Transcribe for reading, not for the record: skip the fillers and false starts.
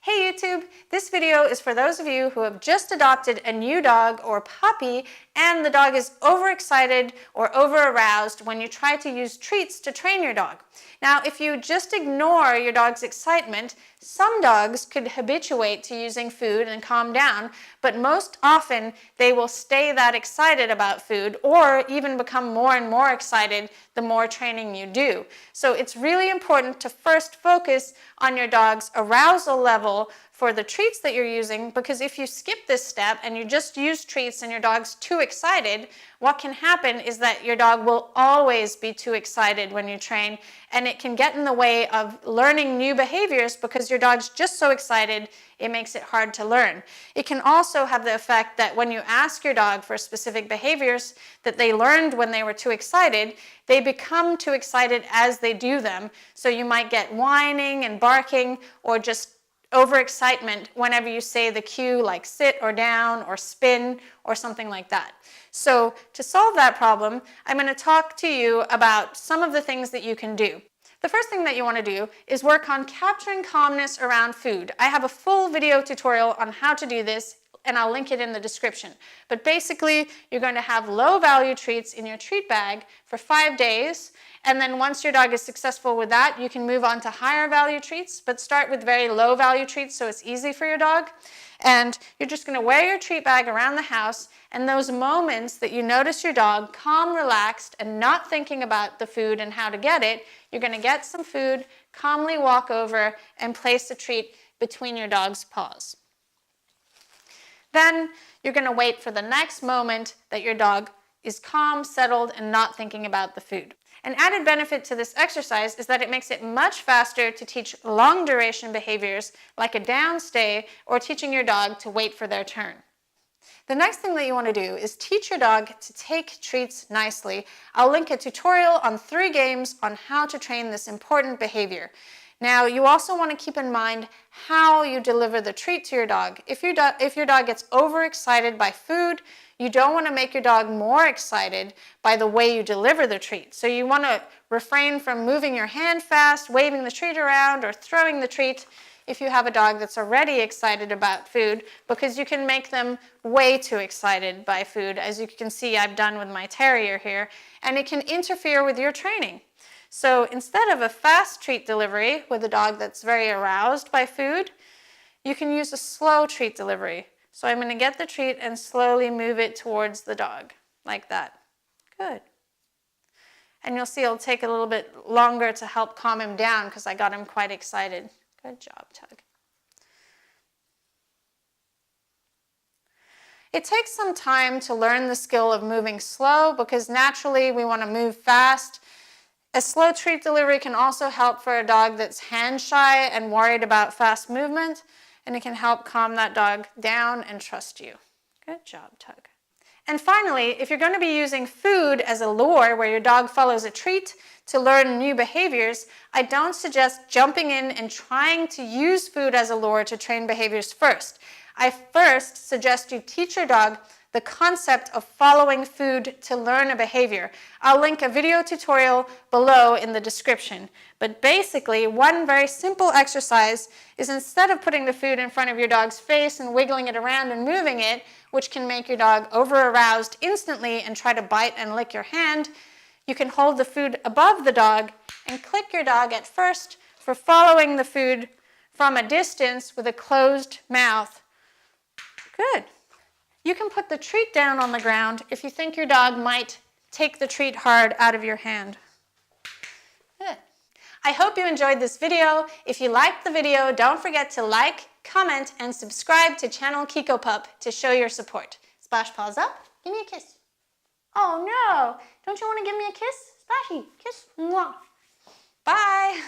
Hey YouTube, this video is for those of you who have just adopted a new dog or puppy and the dog is overexcited or over-aroused when you try to use treats to train your dog. Now, if you just ignore your dog's excitement, some dogs could habituate to using food and calm down, but most often they will stay that excited about food or even become more and more excited the more training you do. So it's really important to first focus on your dog's arousal level for the treats that you're using, because if you skip this step and you just use treats and your dog's too excited, what can happen is that your dog will always be too excited when you train, and it can get in the way of learning new behaviors because your dog's just so excited it makes it hard to learn. It can also have the effect that when you ask your dog for specific behaviors that they learned when they were too excited, they become too excited as they do them. So you might get whining and barking or just overexcitement whenever you say the cue like sit or down or spin or something like that. So to solve that problem, I'm going to talk to you about some of the things that you can do. The first thing that you want to do is work on capturing calmness around food. I have a full video tutorial on how to do this, and I'll link it in the description. But basically, you're going to have low-value treats in your treat bag for 5 days, and then once your dog is successful with that, you can move on to higher-value treats, but start with very low-value treats so it's easy for your dog. And you're just going to wear your treat bag around the house, and those moments that you notice your dog calm, relaxed, and not thinking about the food and how to get it, you're going to get some food, calmly walk over, and place a treat between your dog's paws. Then you're going to wait for the next moment that your dog is calm, settled, and not thinking about the food. An added benefit to this exercise is that it makes it much faster to teach long duration behaviors like a down stay or teaching your dog to wait for their turn. The next thing that you want to do is teach your dog to take treats nicely. I'll link a tutorial on 3 games on how to train this important behavior. Now, you also want to keep in mind how you deliver the treat to your dog. If your dog gets overexcited by food, you don't want to make your dog more excited by the way you deliver the treat. So you want to refrain from moving your hand fast, waving the treat around, or throwing the treat if you have a dog that's already excited about food, because you can make them way too excited by food, as you can see I've done with my terrier here, and it can interfere with your training. So instead of a fast treat delivery with a dog that's very aroused by food, you can use a slow treat delivery. So I'm going to get the treat and slowly move it towards the dog, like that. Good. And you'll see it'll take a little bit longer to help calm him down because I got him quite excited. Good job, Tug. It takes some time to learn the skill of moving slow because naturally we want to move fast. A slow treat delivery can also help for a dog that's hand shy and worried about fast movement, and it can help calm that dog down and trust you. Good job, Tug. And finally, if you're going to be using food as a lure where your dog follows a treat to learn new behaviors, I don't suggest jumping in and trying to use food as a lure to train behaviors first. I first suggest you teach your dog the concept of following food to learn a behavior. I'll link a video tutorial below in the description. But basically, one very simple exercise is instead of putting the food in front of your dog's face and wiggling it around and moving it, which can make your dog over-aroused instantly and try to bite and lick your hand, you can hold the food above the dog and click your dog at first for following the food from a distance with a closed mouth. Good. You can put the treat down on the ground if you think your dog might take the treat hard out of your hand. Good. I hope you enjoyed this video. If you liked the video, don't forget to like, comment, and subscribe to channel Kiko Pup to show your support. Splash paws up. Give me a kiss. Oh no! Don't you want to give me a kiss? Splashy, kiss. Mwah. Bye.